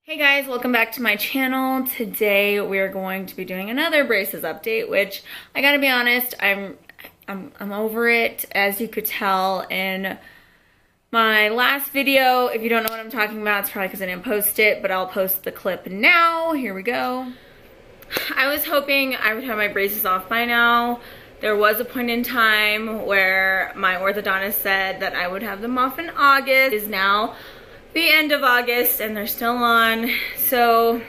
Hey guys, welcome back to my channel. Today we're going to be doing another braces update, which I gotta be honest, I'm over it, as you could tell in my last video. If you don't know what I'm talking about, it's probably because I didn't post it, but I'll post the clip now. Here we go. I was hoping I would have my braces off by now. There was a point in time where my orthodontist said that I would have them off in August. It is now the end of August and they're still on. So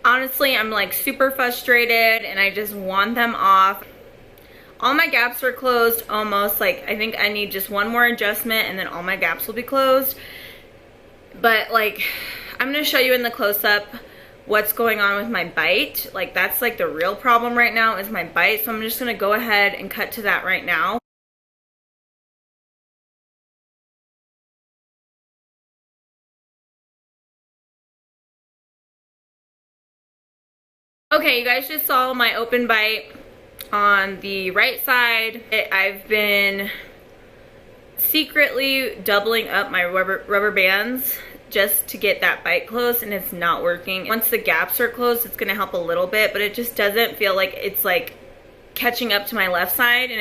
honestly, I'm like super frustrated and I just want them off. All my gaps are closed almost. Like, I think I need just one more adjustment and then all my gaps will be closed. But like, I'm gonna show you in the close-up what's going on with my bite. Like, that's like the real problem right now is my bite. So I'm just gonna go ahead and cut to that right now. Okay, you guys just saw my open bite on the right side. I've been secretly doubling up my rubber bands just to get that bite closed, and it's not working. Once the gaps are closed, it's gonna help a little bit, but it just doesn't feel like it's like catching up to my left side, and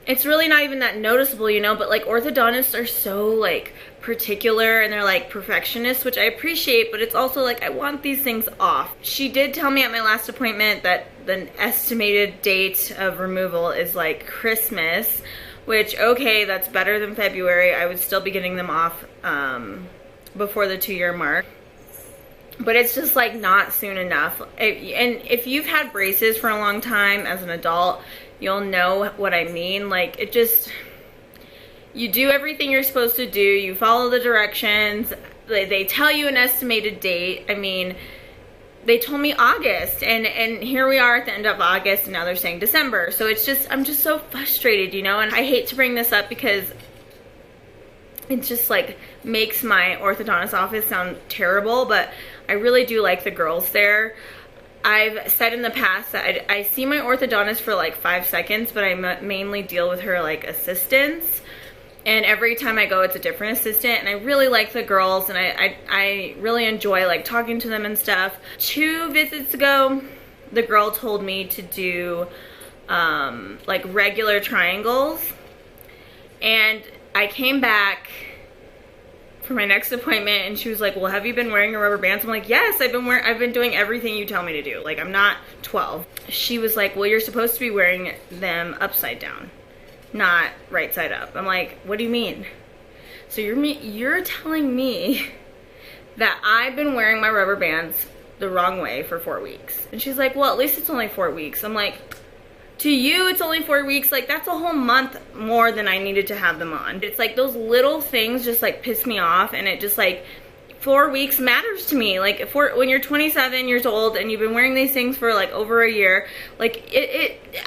it's really not even that noticeable, you know. But like, orthodontists are so like particular and they're like perfectionists, which I appreciate, but it's also like I want these things off. She did tell me at my last appointment that the estimated date of removal is like Christmas, which, okay, that's better than February. I would still be getting them off before the 2-year mark, but it's just like not soon enough. And if you've had braces for a long time as an adult, you'll know what I mean. Like, it just, you do everything you're supposed to do, you follow the directions, they tell you an estimated date. I mean, they told me August, and here we are at the end of August, and now they're saying December. So it's just, I'm just so frustrated, you know. And I hate to bring this up because it just like makes my orthodontist office sound terrible, but I really do like the girls there. I've said in the past that I see my orthodontist for like 5 seconds, but I mainly deal with her like assistants. And every time I go, it's a different assistant, and I really like the girls, and I really enjoy like talking to them and stuff. 2 visits ago, the girl told me to do like regular triangles, and I came back for my next appointment and she was like, well, have you been wearing your rubber bands? I'm like, yes, I've been doing everything you tell me to do. Like, I'm not 12. She was like, well, you're supposed to be wearing them upside down, not right side up. I'm like, what do you mean? So you're telling me that I've been wearing my rubber bands the wrong way for 4 weeks? And she's like, well, at least it's only 4 weeks. I'm like, to you it's only 4 weeks. Like, that's a whole month more than I needed to have them on. It's like those little things just like piss me off, and it just like, 4 weeks matters to me. Like, when you're 27 years old and you've been wearing these things for like over a year, like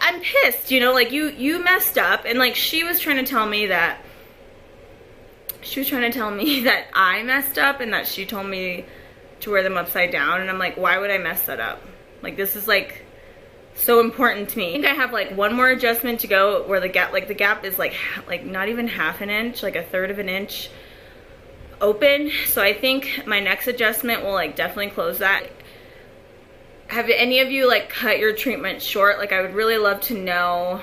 I'm pissed, you know. Like, you messed up. And like, she was trying to tell me that I messed up and that she told me to wear them upside down, and I'm like, why would I mess that up? Like, this is like so important to me. I think I have like one more adjustment to go where the gap is like not even half an inch, like 1/3 of an inch open. So I think my next adjustment will like definitely close that. Have any of you like cut your treatment short? Like, I would really love to know,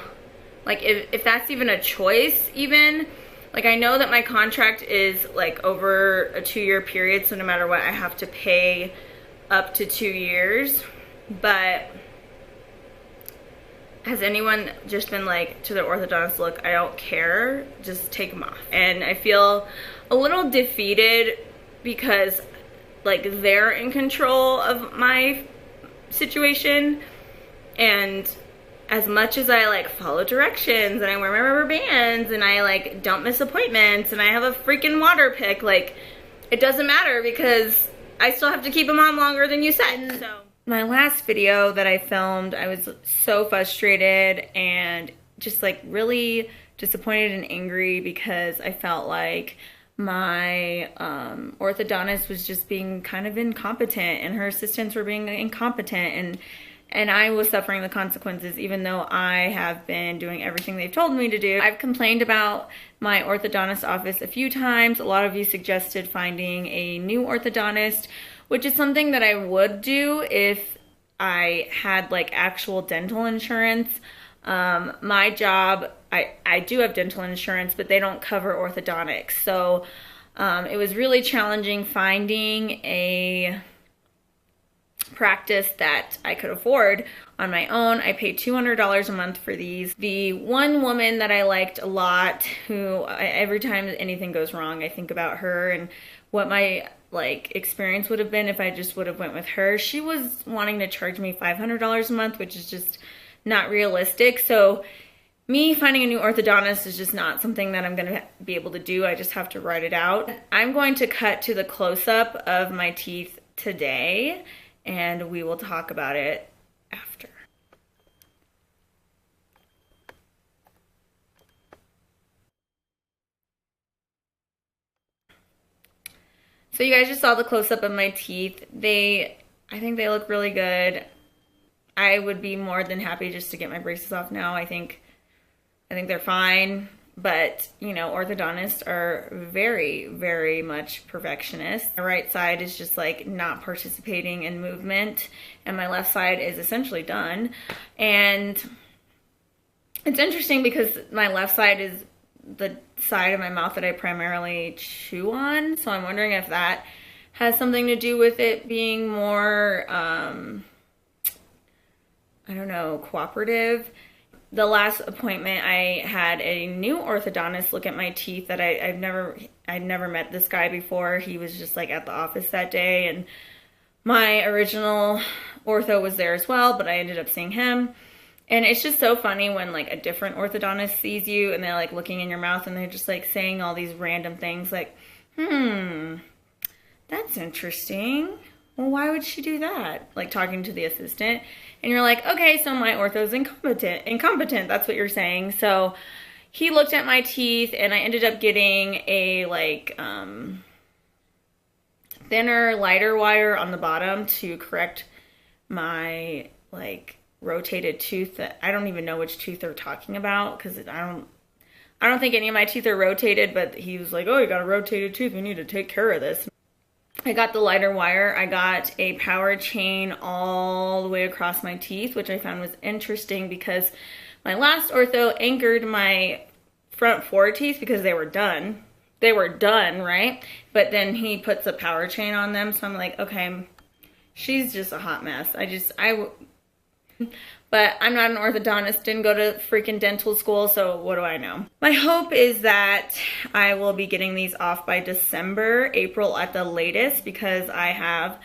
like, if that's even a choice even. Like, I know that my contract is like over a 2-year period, so no matter what I have to pay up to 2 years. But has anyone just been like to the orthodontist, look, I don't care, just take them off? And I feel a little defeated because like they're in control of my situation, and as much as I like follow directions and I wear my rubber bands and I like don't miss appointments and I have a freaking water pick, like, it doesn't matter because I still have to keep them on longer than you said. So my last video that I filmed, I was so frustrated and just like really disappointed and angry because I felt like my orthodontist was just being kind of incompetent and her assistants were being incompetent, and and I was suffering the consequences even though I have been doing everything they've told me to do. I've complained about my orthodontist office a few times. A lot of you suggested finding a new orthodontist, which is something that I would do if I had like actual dental insurance. My job, I do have dental insurance, but they don't cover orthodontics. So it was really challenging finding a practice that I could afford on my own. I paid $200 a month for these. The one woman that I liked a lot, who every time anything goes wrong, I think about her and what my like experience would have been if I just would have went with her. She was wanting to charge me $500 a month, which is just not realistic. So me finding a new orthodontist is just not something that I'm going to be able to do. I just have to write it out. I'm going to cut to the close-up of my teeth today, and we will talk about it after. So you guys just saw the close-up of my teeth. I think they look really good. I would be more than happy just to get my braces off now. I think they're fine, but you know, orthodontists are very, very much perfectionists. My right side is just like not participating in movement, and my left side is essentially done. And it's interesting because my left side is the side of my mouth that I primarily chew on, so I'm wondering if that has something to do with it being more, I don't know, cooperative. The last appointment, I had a new orthodontist look at my teeth that I'd never met this guy before. He was just like at the office that day, and my original ortho was there as well, but I ended up seeing him. And it's just so funny when like a different orthodontist sees you and they're like looking in your mouth and they're just like saying all these random things like, that's interesting. Well, why would she do that? Like talking to the assistant. And you're like, okay, so my ortho's incompetent. That's what you're saying. So he looked at my teeth and I ended up getting a like thinner, lighter wire on the bottom to correct my like rotated tooth. That I don't even know which tooth they're talking about because I don't think any of my teeth are rotated, but he was like, oh, you got a rotated tooth. We need to take care of this. I got the lighter wire. I got a power chain all the way across my teeth, which I found was interesting because my last ortho anchored my front four teeth because they were done. They were done, right? But then he puts a power chain on them. So I'm like, okay, she's just a hot mess. But I'm not an orthodontist, didn't go to freaking dental school, so what do I know? My hope is that I will be getting these off by December, April at the latest, because I have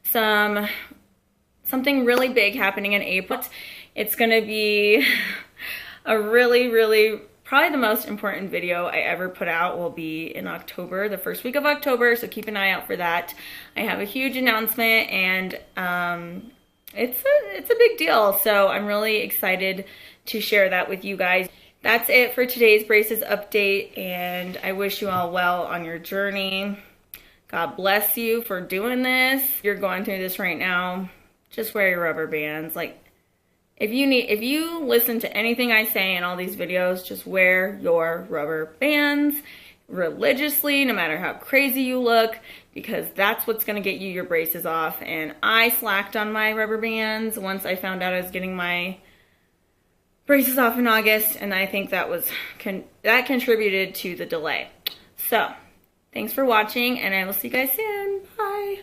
something really big happening in April. It's gonna be a really, probably the most important video I ever put out will be in October, the first week of October, so keep an eye out for that. I have a huge announcement, and it's a big deal, so I'm really excited to share that with you guys. That's it for today's braces update, and I wish you all well on your journey. God bless you for doing this. If you're going through this right now, just wear your rubber bands. Like, if you listen to anything I say in all these videos, just wear your rubber bands religiously, no matter how crazy you look, because that's what's going to get you your braces off. And I slacked on my rubber bands once I found out I was getting my braces off in August, and I think that contributed to the delay. So thanks for watching, and I will see you guys soon. Bye.